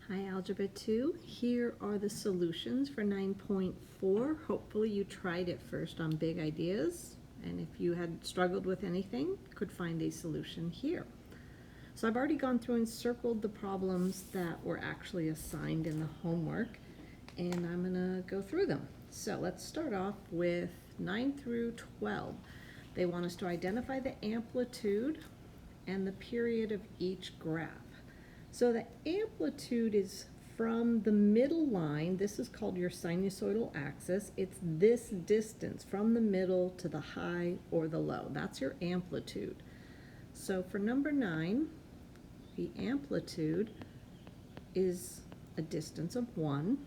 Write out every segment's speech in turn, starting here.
Hi Algebra 2, here are the solutions for 9.4. Hopefully you tried it first on big ideas, and if you had struggled with anything, you could find a solution here. So I've already gone through and circled the problems that were actually assigned in the homework, and I'm going to go through them. So let's start off with 9 through 12. They want us to identify the amplitude and the period of each graph. So the amplitude is from the middle line. This is called your sinusoidal axis. It's this distance from the middle to the high or the low. That's your amplitude. So for number 9, the amplitude is a distance of 1.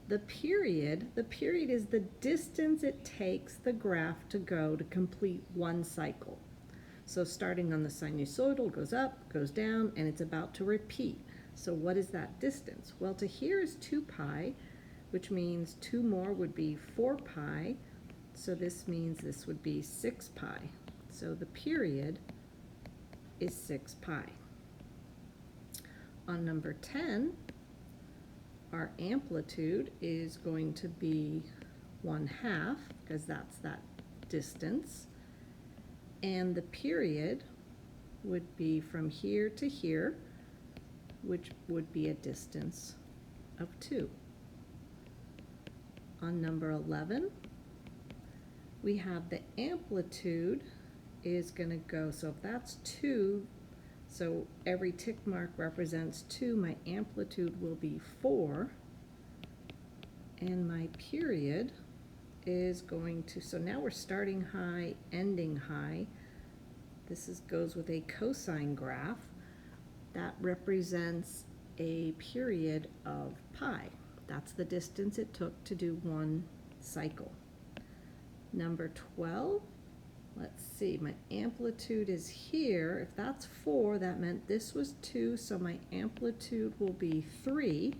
The period is the distance it takes the graph to go to complete one cycle. So starting on the sinusoidal, goes up, goes down, and it's about to repeat. So what is that distance? Well, to here is 2 pi, which means 2 more would be 4 pi. So this means this would be 6 pi. So the period is 6 pi. On number 10, our amplitude is going to be 1/2, because that's that distance. And the period would be from here to here, which would be a distance of 2. On number 11, we have the amplitude is going to go, so if that's 2, so every tick mark represents 2, my amplitude will be 4, and my period is going to, so now we're starting high, ending high. This goes with a cosine graph that represents a period of pi. That's the distance it took to do one cycle. Number 12, let's see, my amplitude is here. If that's 4, that meant this was 2, so my amplitude will be 3,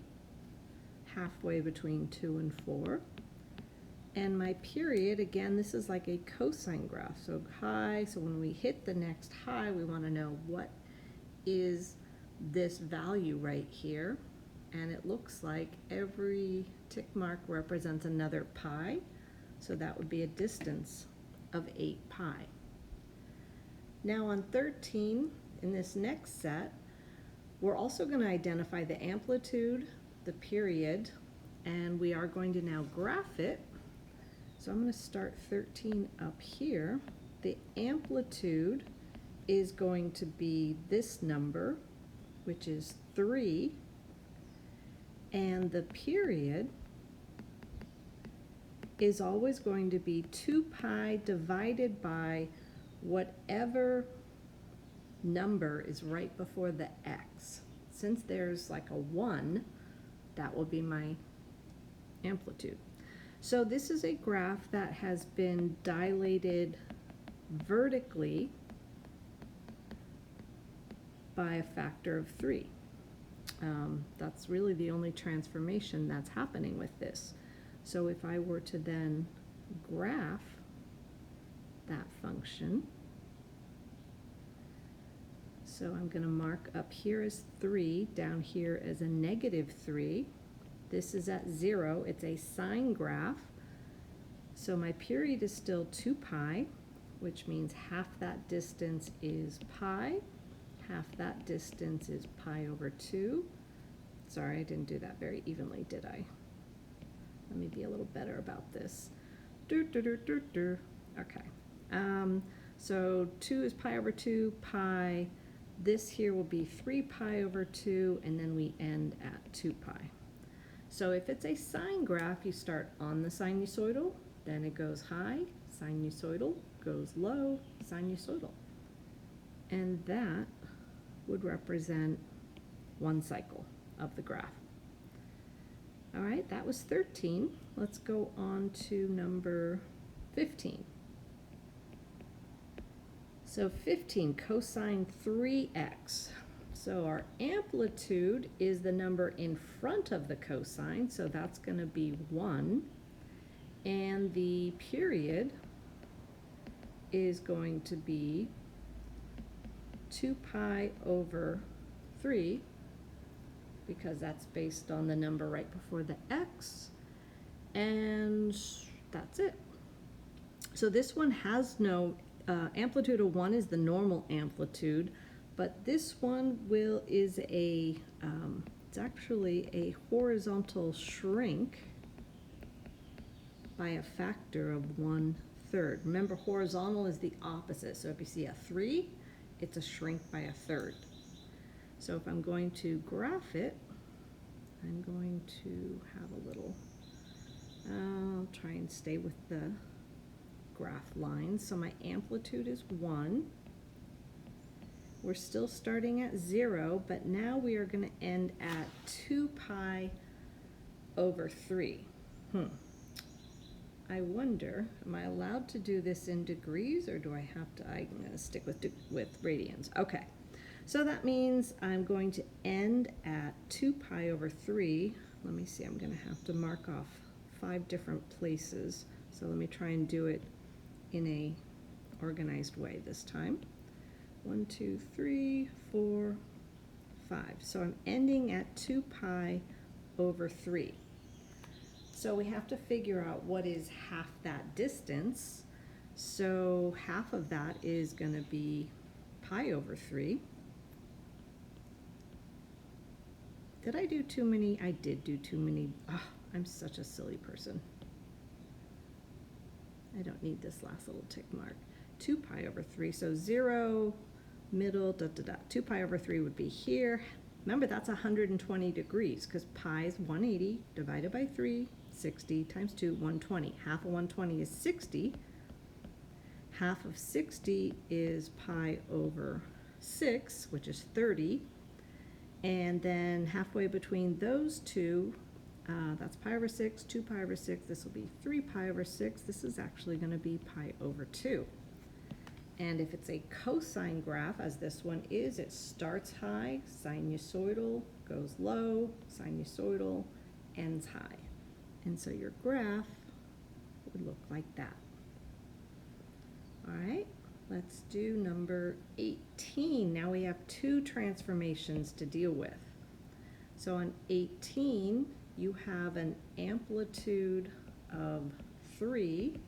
halfway between 2 and 4. And my period, again, this is like a cosine graph, so high, so when we hit the next high, we want to know what is this value right here, and it looks like every tick mark represents another pi, so that would be a distance of 8 pi. Now on 13, in this next set, we're also going to identify the amplitude, the period, and we are going to now graph it. So I'm going to start 13 up here. The amplitude is going to be this number, which is 3, and the period is always going to be 2 pi divided by whatever number is right before the x. Since there's like a 1, that will be my amplitude. So this is a graph that has been dilated vertically by a factor of 3. That's really the only transformation that's happening with this. So if I were to then graph that function, so I'm going to mark up here as 3, down here as a -3. This is at 0. It's a sine graph. So my period is still 2 pi, which means half that distance is pi. Half that distance is pi over 2. Sorry, I didn't do that very evenly, did I? Let me be a little better about this. Okay. So 2 is pi over 2, pi. This here will be 3 pi over 2, and then we end at 2 pi. So if it's a sine graph, you start on the sinusoidal, then it goes high, sinusoidal, goes low, sinusoidal. And that would represent one cycle of the graph. All right, that was 13. Let's go on to number 15. So 15, cosine 3x. So our amplitude is the number in front of the cosine, so that's going to be 1. And the period is going to be 2 pi over 3. because that's based on the number right before the X, and that's it. So this one has no amplitude of 1 is the normal amplitude, but this one is it's actually a horizontal shrink by a factor of 1/3. Remember, horizontal is the opposite. So if you see a 3, it's a shrink by a third. So if I'm going to graph it, I'm going to have a little, I'll try and stay with the graph lines. So my amplitude is 1. We're still starting at 0, but now we are going to end at 2 pi over 3. I wonder, am I allowed to do this in degrees, or do I have to? I'm going to stick with radians. Okay, so that means I'm going to end at 2 pi over 3. Let me see, I'm going to have to mark off 5 different places. So let me try and do it in a organized way this time. 1, 2, 3, 4, 5. So I'm ending at 2 pi over 3. So we have to figure out what is half that distance. So half of that is going to be pi over 3. Did I do too many? I did do too many. Oh, I'm such a silly person. I don't need this last little tick mark. 2 pi over 3, so 0, middle, 2 pi over 3 would be here. Remember, that's 120 degrees, because pi is 180 divided by 3, 60 times 2, 120. Half of 120 is 60. Half of 60 is pi over 6, which is 30. And then halfway between those two, that's pi over 6, 2 pi over 6. This will be 3 pi over 6. This is actually going to be pi over 2. And if it's a cosine graph, as this one is, it starts high, sinusoidal, goes low, sinusoidal, ends high. And so your graph would look like that. All right, let's do number 18. Now we have 2 transformations to deal with. So on 18, you have an amplitude of 3,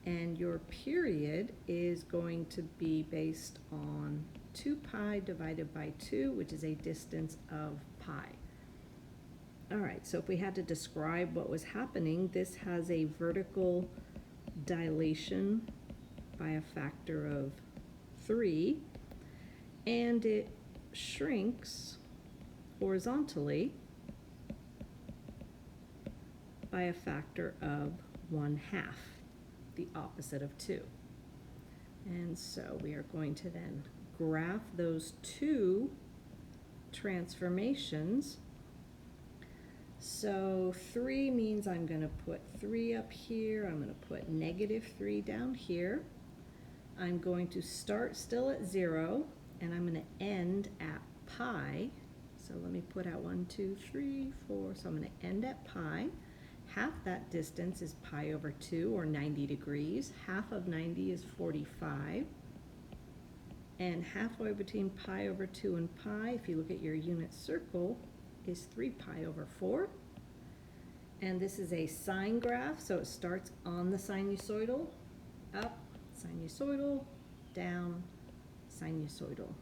and your period is going to be based on 2 pi divided by 2, which is a distance of pi. All right, so if we had to describe what was happening, this has a vertical dilation by a factor of 3, and it shrinks horizontally by a factor of 1/2, the opposite of 2. And so we are going to then graph those 2 transformations. So 3 means I'm going to put 3 up here. I'm going to put -3 down here. I'm going to start still at 0, and I'm going to end at pi. So let me put out 1, 2, 3, 4. So I'm going to end at pi. Half that distance is pi over 2, or 90 degrees. Half of 90 is 45. And halfway between pi over 2 and pi, if you look at your unit circle, is 3 pi over 4. And this is a sine graph, so it starts on the sinusoidal, up, sinusoidal, down, sinusoidal.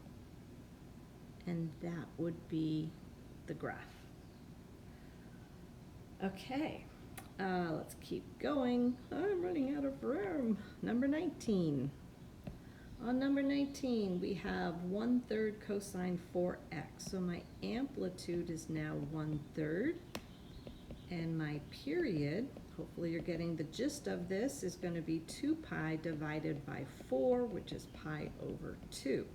And that would be the graph. Okay, let's keep going. I'm running out of room. Number 19. On number 19, we have 1/3 cosine 4x. So my amplitude is now 1/3. And my period, hopefully you're getting the gist of this, is going to be 2 pi divided by 4, which is pi over 2.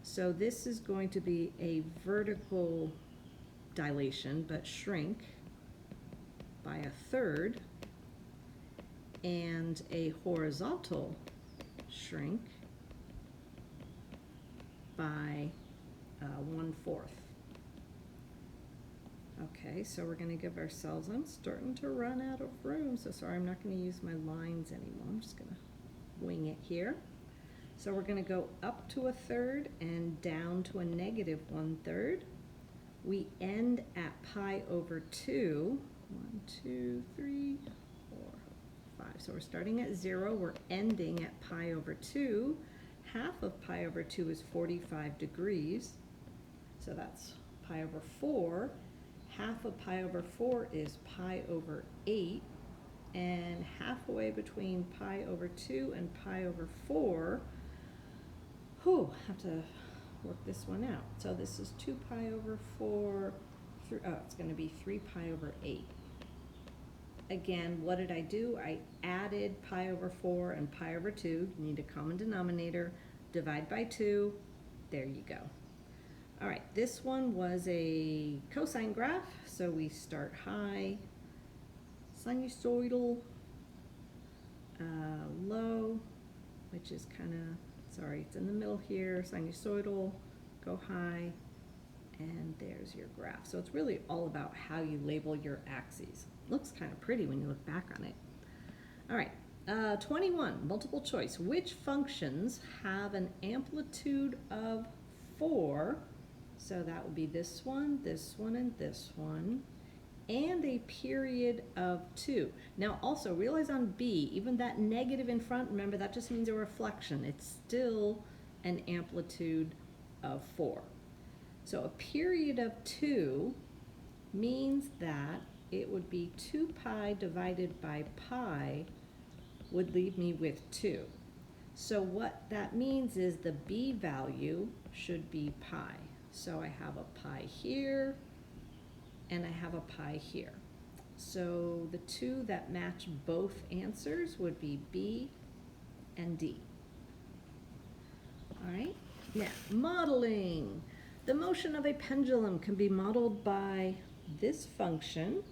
So this is going to be a vertical dilation, but shrink by 1/3, and a horizontal shrink by 1/4. Okay, so we're going to give ourselves, I'm starting to run out of room, so sorry, I'm not going to use my lines anymore. I'm just going to wing it here. So we're going to go up to 1/3 and down to a -1/3. We end at pi over 2. 1, 2, 3, 4, 5. So we're starting at 0. We're ending at pi over 2. Half of pi over 2 is 45 degrees. So that's pi over 4. Half of pi over 4 is pi over 8. And halfway between pi over 2 and pi over 4, have to work this one out. So this is 2 pi over 4, it's going to be 3 pi over 8. Again, what did I do? I added pi over 4 and pi over 2. You need a common denominator. Divide by 2. There you go. All right, this one was a cosine graph. So we start high, sinusoidal, low, which is kind of, sorry, it's in the middle here, sinusoidal, go high, and there's your graph. So it's really all about how you label your axes. Looks kind of pretty when you look back on it. All right, 21, multiple choice. Which functions have an amplitude of 4? So that would be this one, and this one, and a period of 2. Now also realize on B, even that negative in front, remember that just means a reflection. It's still an amplitude of 4. So a period of 2 means that it would be 2 pi divided by pi would leave me with 2. So what that means is the B value should be pi. So I have a pi here, and I have a pi here. So the two that match both answers would be B and D. All right, now modeling. The motion of a pendulum can be modeled by this function,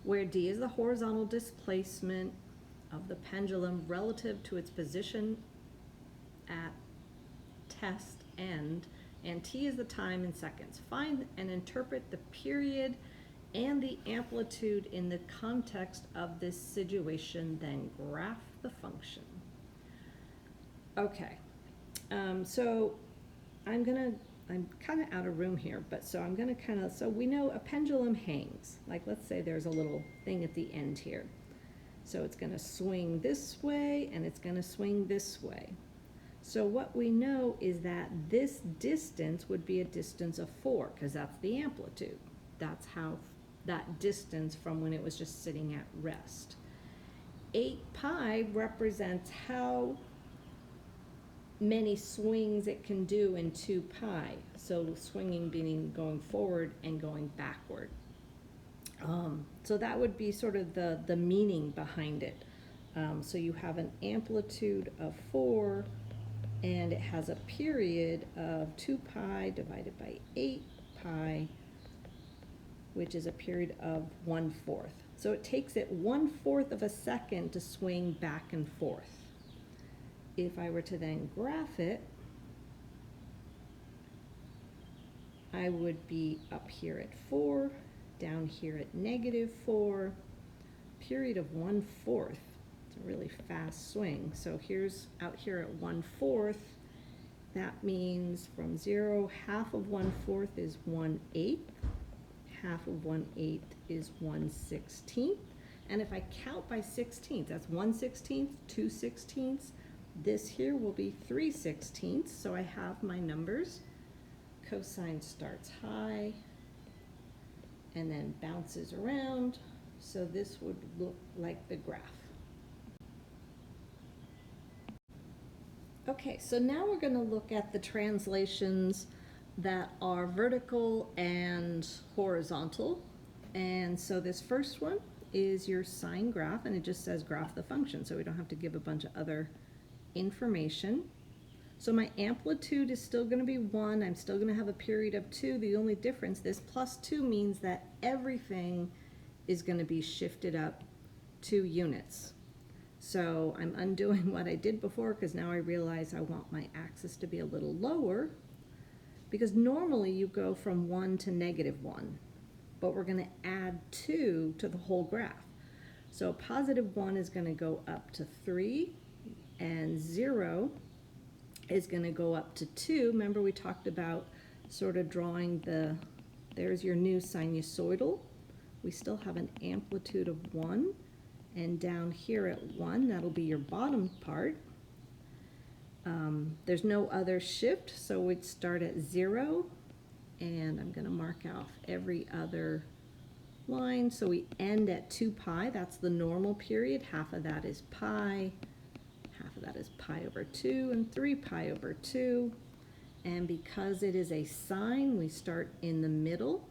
where D is the horizontal displacement of the pendulum relative to its position at test end, and T is the time in seconds. Find and interpret the period and the amplitude in the context of this situation, then graph the function. Okay, so I'm kind of out of room here, but so I'm gonna so we know a pendulum hangs. Like let's say there's a little thing at the end here. So it's gonna swing this way and it's gonna swing this way. So what we know is that this distance would be a distance of 4, because that's the amplitude. That's how that distance from when it was just sitting at rest. 8 pi represents how many swings it can do in 2 pi. So swinging meaning going forward and going backward. So that would be sort of the meaning behind it. So you have an amplitude of 4, and it has a period of 2 pi divided by 8 pi, which is a period of 1/4. So it takes it 1/4 of a second to swing back and forth. If I were to then graph it, I would be up here at 4, down here at -4, period of 1/4. It's a really fast swing. So here's out here at 1/4. That means from 0, half of 1/4 is 1/8. Half of 1/8 is 1/16. And if I count by 16ths, that's 1/16, 2/16. This here will be 3/16. So I have my numbers. Cosine starts high and then bounces around. So this would look like the graph. Okay, so now we're going to look at the translations that are vertical and horizontal. And so this first one is your sine graph, and it just says graph the function, so we don't have to give a bunch of other information. So my amplitude is still going to be 1. I'm still going to have a period of 2. The only difference, this +2 means that everything is going to be shifted up 2 units. So I'm undoing what I did before, because now I realize I want my axis to be a little lower, because normally you go from 1 to -1, but we're going to add 2 to the whole graph. So +1 is going to go up to 3, and 0 is going to go up to 2. Remember we talked about sort of drawing there's your new sinusoidal. We still have an amplitude of 1, and down here at 1, that'll be your bottom part. There's no other shift, so we'd start at 0, and I'm going to mark off every other line. So we end at 2 pi, that's the normal period. Half of that is pi, half of that is pi over 2, and 3 pi over 2. And because it is a sine, we start in the middle,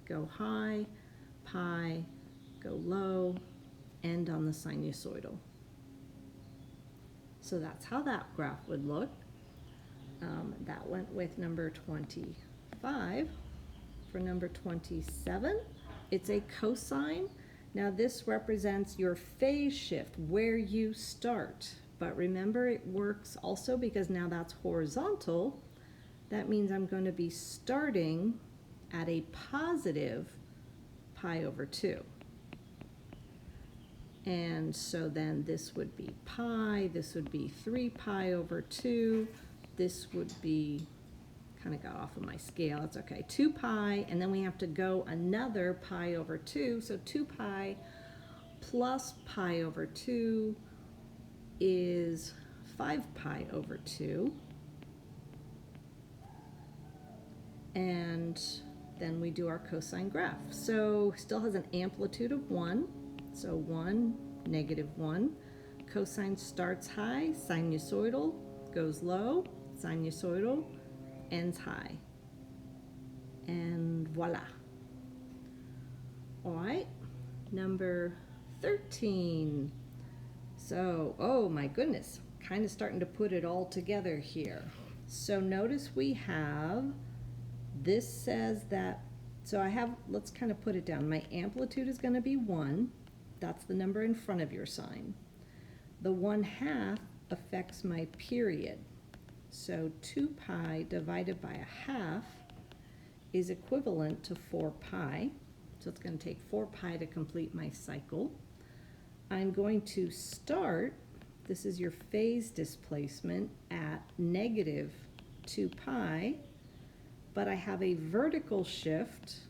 go high, pi, go low, end on the sinusoidal. So that's how that graph would look. That went with number 25. For number 27, it's a cosine. Now this represents your phase shift, where you start. But remember, it works also because now that's horizontal. That means I'm going to be starting at a positive pi over 2. And so then this would be pi, this would be 3 pi over 2, this would be, kind of got off of my scale, it's okay, 2 pi, and then we have to go another pi over 2, so 2 pi plus pi over 2 is 5 pi over 2. And then we do our cosine graph. So still has an amplitude of 1. So 1, -1. Cosine starts high, sinusoidal, goes low, sinusoidal, ends high. And voila. All right, number 13. So, oh my goodness, kind of starting to put it all together here. So notice we have, this says that, so I have, let's kind of put it down. My amplitude is going to be 1. That's the number in front of your sign. The 1/2 affects my period. So 2 pi divided by 1/2 is equivalent to 4 pi. So it's going to take 4 pi to complete my cycle. I'm going to start, this is your phase displacement, at -2 pi, but I have a vertical shift.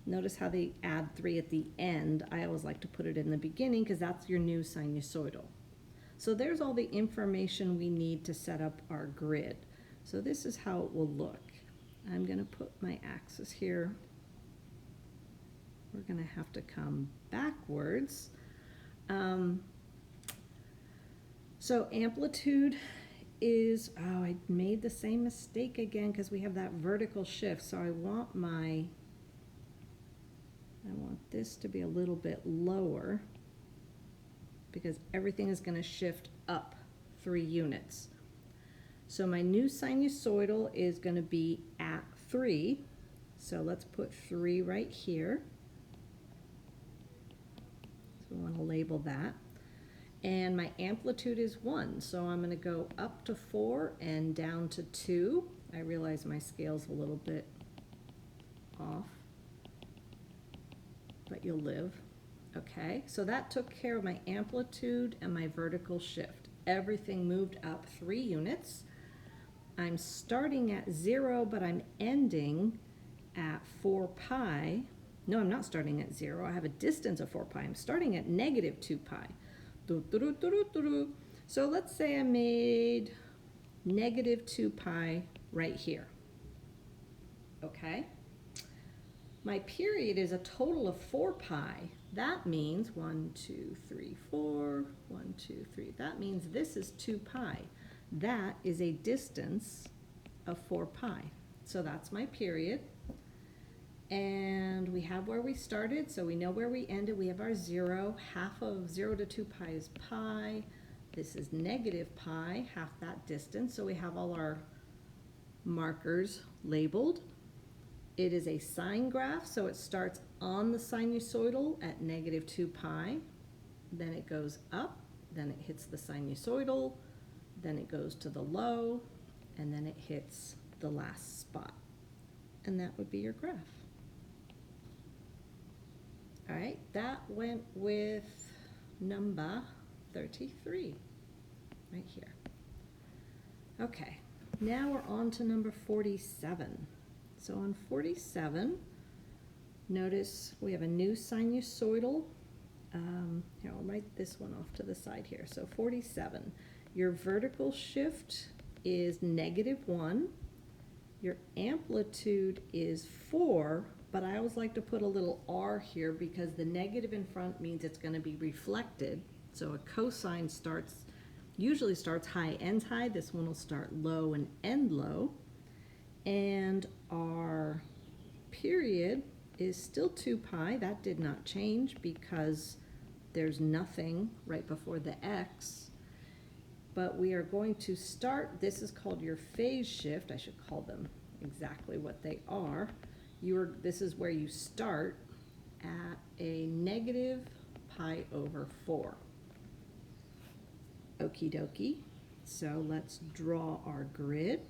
Notice how they add 3 at the end. I always like to put it in the beginning because that's your new sinusoidal. So there's all the information we need to set up our grid. So this is how it will look. I'm going to put my axis here. We're going to have to come backwards. So amplitude is, oh, I made the same mistake again because we have that vertical shift. So I want this to be a little bit lower because everything is going to shift up 3 units. So my new sinusoidal is going to be at 3. So let's put 3 right here. So we want to label that. And my amplitude is 1. So I'm going to go up to 4 and down to 2. I realize my scale's a little bit off, but you'll live. Okay, so that took care of my amplitude and my vertical shift. Everything moved up 3 units. I'm starting at 0, but I'm ending at 4 pi. No, I'm not starting at 0. I have a distance of 4 pi. I'm starting at -2 pi. So let's say I made -2 pi right here. Okay? My period is a total of 4 pi. That means 1, 2, 3, 4, 1, 2, 3. That means this is 2 pi. That is a distance of 4 pi. So that's my period. And we have where we started, so we know where we ended. We have our 0. Half of 0 to 2 pi is pi. This is -pi, half that distance. So we have all our markers labeled. It is a sine graph, so it starts on the sinusoidal at -2 pi. Then it goes up, then it hits the sinusoidal, then it goes to the low, and then it hits the last spot. And that would be your graph. All right, that went with number 33, right here. Okay, Now we're on to number 47. So on 47, notice we have a new sinusoidal. Here, I'll write this one off to the side here. So 47, your vertical shift is -1. Your amplitude is 4, but I always like to put a little r here because the negative in front means it's going to be reflected. So a cosine usually starts high, ends high. This one will start low and end low. And our period is still 2 pi. That did not change because there's nothing right before the x. But we are going to start, this is called your phase shift. I should call them exactly what they are. This is where you start at a -pi/4. Okie dokie. So let's draw our grid.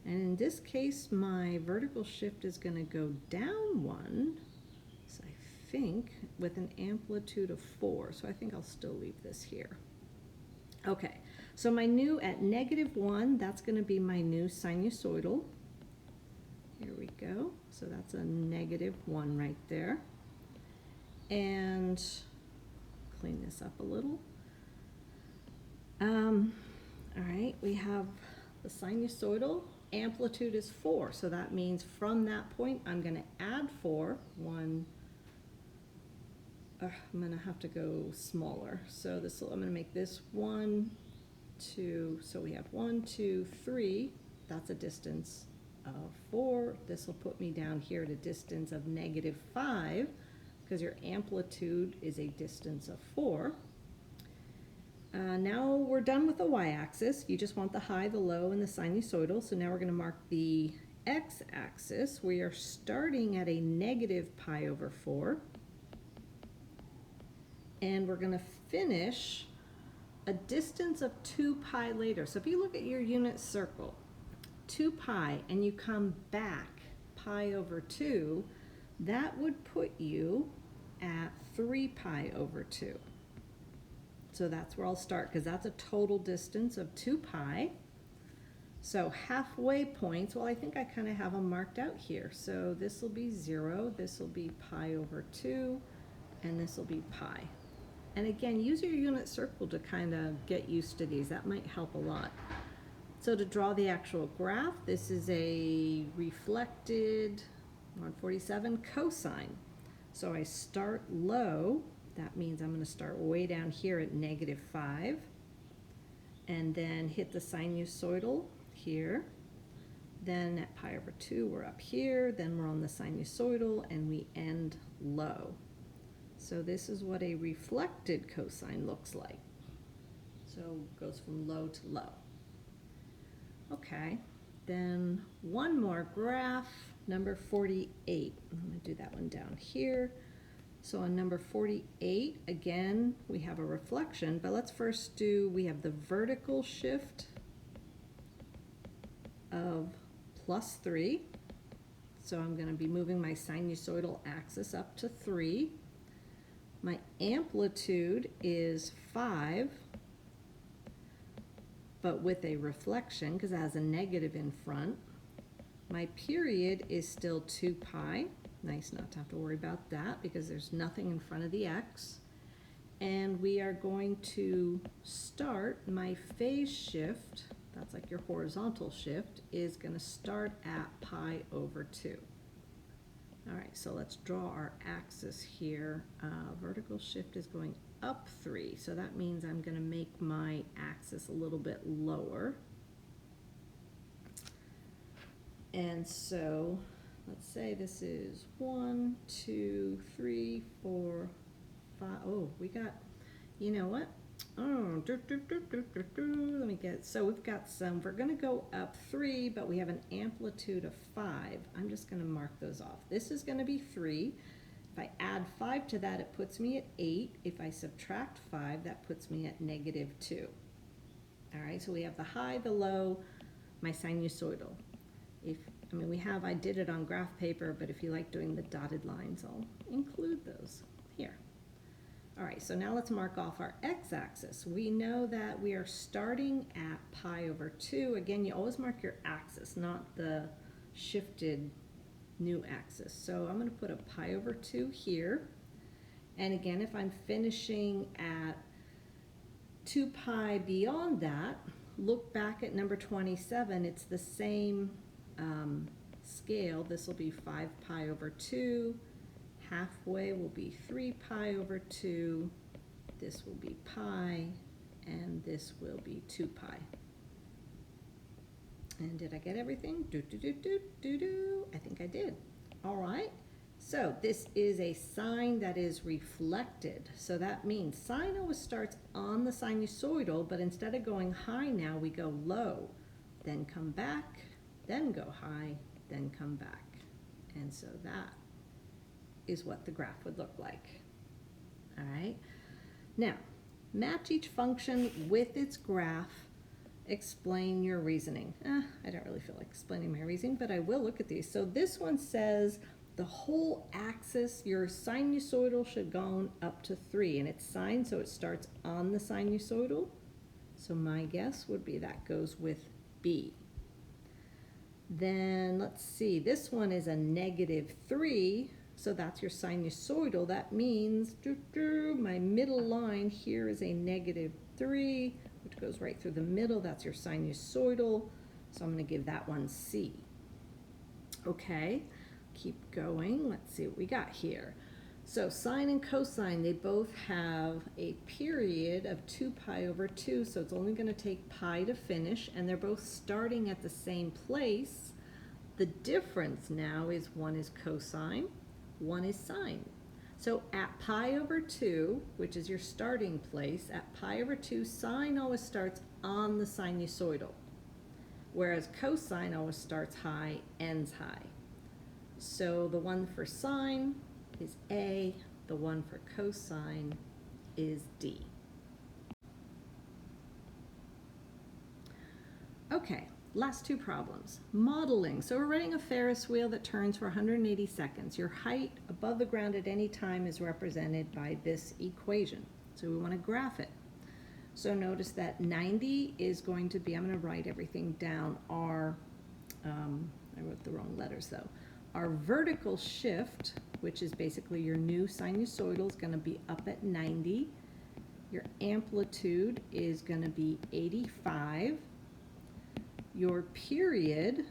And in this case, my vertical shift is going to go down 1, so I think, with an amplitude of 4. So I think I'll still leave this here. Okay, so my new at -1, that's going to be my new sinusoidal. Here we go. So that's a -1 right there. And clean this up a little. All right, we have the sinusoidal. Amplitude is 4, so that means from that point I'm going to add 4. I'm going to have to go smaller. So I'm going to make this 1, 2. So we have 1, 2, 3. That's a distance of 4. This will put me down here at a distance of -5 because your amplitude is a distance of 4. Now we're done with the y-axis. You just want the high, the low, and the sinusoidal. So now we're going to mark the x-axis. We are starting at a -pi/4. And we're going to finish a distance of 2 pi later. So if you look at your unit circle, 2 pi, and you come back pi/2, that would put you at 3 pi/2. So that's where I'll start because that's a total distance of 2 pi. So halfway points, well, I think I kind of have them marked out here. So this will be 0, this will be pi/2, and this will be pi. And again, use your unit circle to kind of get used to these. That might help a lot. So to draw the actual graph, this is a reflected 147 cosine. So I start low. That means I'm going to start way down here at -5 and then hit the sinusoidal here. Then at pi/2 we're up here, then we're on the sinusoidal and we end low. So this is what a reflected cosine looks like. So it goes from low to low. Okay, then one more graph, number 48. I'm going to do that one down here. So on number 48, again, we have a reflection, but let's first we have the vertical shift of +3. So I'm going to be moving my sinusoidal axis up to 3. My amplitude is 5, but with a reflection because it has a negative in front. My period is still 2 pi. Nice not to have to worry about that because there's nothing in front of the x. And we are going to start my phase shift, that's like your horizontal shift, is going to start at pi/2. All right, so let's draw our axis here. Vertical shift is going up 3, so that means I'm going to make my axis a little bit lower. And so let's say this is 1, 2, 3, 4, 5. Oh, we got, you know what? Oh, let me get, so we've got some, we're going to go up 3, but we have an amplitude of 5. I'm just going to mark those off. This is going to be 3. If I add 5 to that, it puts me at 8. If I subtract 5, that puts me at -2. All right, so we have the high, the low, my sinusoidal. I did it on graph paper, but if you like doing the dotted lines, I'll include those here. All right, so now let's mark off our x-axis. We know that we are starting at pi over 2. Again, you always mark your axis, not the shifted new axis. So I'm going to put a pi over 2 here. And again, if I'm finishing at 2 pi beyond that, look back at number 27. It's the same scale. This will be 5 pi over 2. Halfway will be 3 pi over 2. This will be pi, and this will be 2 pi. And did I get everything? I think I did. All right. So this is a sine that is reflected. So that means sine always starts on the sinusoidal, but instead of going high now, we go low, then come back, then go high, then come back. And so that is what the graph would look like. All right. Now, match each function with its graph. Explain your reasoning. I don't really feel like explaining my reasoning, but I will look at these. So this one says the whole axis, your sinusoidal should go up to 3, and it's sine, so it starts on the sinusoidal. So my guess would be that goes with B. Then let's see, this one is a -3, so that's your sinusoidal. That means my middle line here is a -3, which goes right through the middle. That's your sinusoidal. So I'm going to give that one C. Okay, keep going. Let's see what we got here. So sine and cosine, they both have a period of 2 pi over 2, so it's only going to take pi to finish, and they're both starting at the same place. The difference now is one is cosine, one is sine. So at pi over 2, which is your starting place, at pi over 2, sine always starts on the sinusoidal, whereas cosine always starts high, ends high. So the one for sine is A, the one for cosine is D. Okay, last two problems. Modeling. So we're writing a Ferris wheel that turns for 180 seconds. Your height above the ground at any time is represented by this equation. So we want to graph it. So notice that 90 is going to be, I'm going to write everything down, I wrote the wrong letters though. Our vertical shift, which is basically your new sinusoidal, is going to be up at 90. Your amplitude is going to be 85. Your period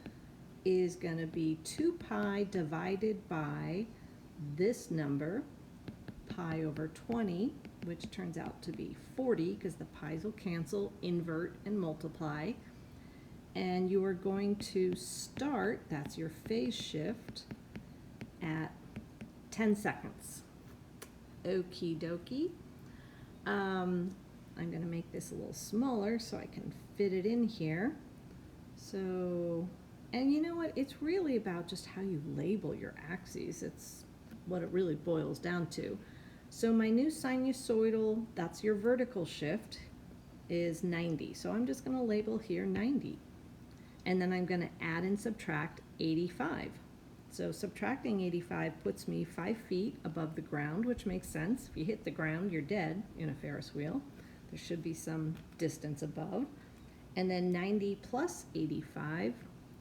is going to be 2 pi divided by this number, pi over 20, which turns out to be 40 because the pi's will cancel, invert, and multiply. And you are going to start, that's your phase shift, at 10 seconds. Okie dokie. I'm going to make this a little smaller so I can fit it in here. So, and you know what? It's really about just how you label your axes. It's what it really boils down to. So my new sinusoidal, that's your vertical shift, is 90. So I'm just going to label here 90. And then I'm going to add and subtract 85. So subtracting 85 puts me 5 feet above the ground, which makes sense. If you hit the ground, you're dead in a Ferris wheel. There should be some distance above. And then 90 plus 85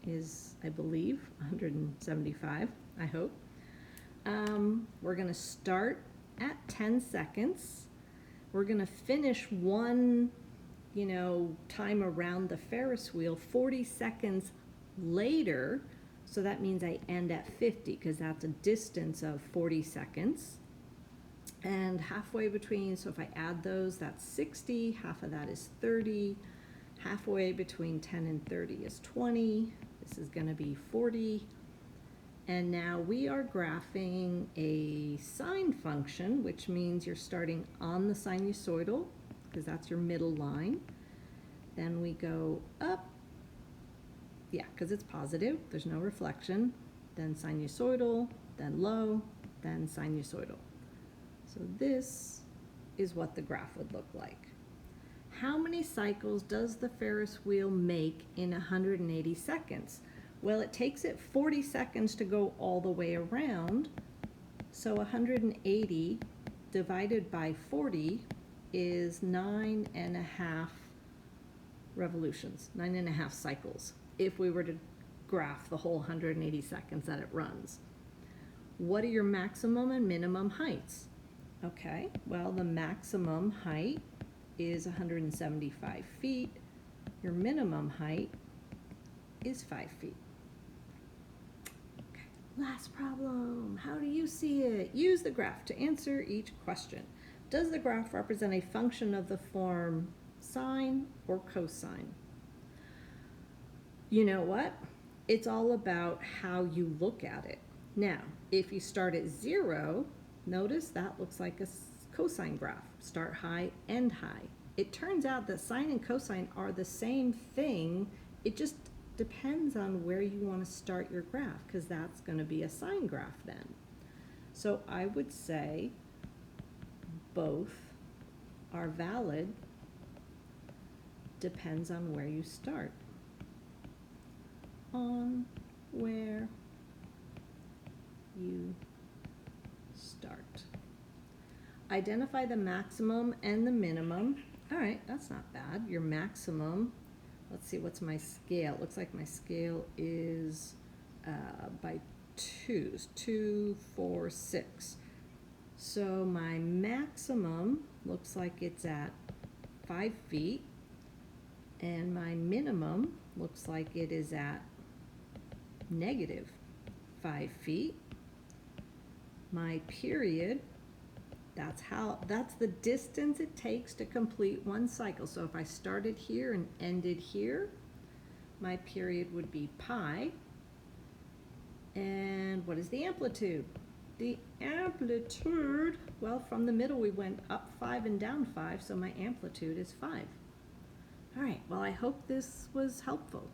is, I believe, 175, I hope. We're going to start at 10 seconds. We're going to finish one time around the Ferris wheel 40 seconds later, so that means I end at 50 because that's a distance of 40 seconds. And halfway between, so if I add those, that's 60, half of that is 30, halfway between 10 and 30 is 20, this is going to be 40. And now we are graphing a sine function, which means you're starting on the sinusoidal, because that's your middle line. Then we go up, yeah, because it's positive, there's no reflection, then sinusoidal, then low, then sinusoidal. So this is what the graph would look like. How many cycles does the Ferris wheel make in 180 seconds? Well, it takes it 40 seconds to go all the way around, so 180 divided by 40 is 9.5 revolutions, 9.5 cycles, if we were to graph the whole 180 seconds that it runs. What are your maximum and minimum heights? Okay, well, the maximum height is 175 feet. Your minimum height is 5 feet. Okay, last problem. How do you see it? Use the graph to answer each question. Does the graph represent a function of the form sine or cosine? You know what? It's all about how you look at it. Now, if you start at 0, notice that looks like a cosine graph. Start high, end high. It turns out that sine and cosine are the same thing. It just depends on where you want to start your graph, because that's going to be a sine graph then. So I would say both are valid. Depends on where you start. On where you start. Identify the maximum and the minimum. All right, that's not bad. Your maximum, let's see, what's my scale? Looks like my scale is by 2s, 2, 4, 6. So my maximum looks like it's at 5 feet, and my minimum looks like it is at -5 feet. My period, that's the distance it takes to complete one cycle. So if I started here and ended here, my period would be pi. And what is the amplitude? The amplitude, well, from the middle we went up 5 and down 5, so my amplitude is 5. All right, well, I hope this was helpful.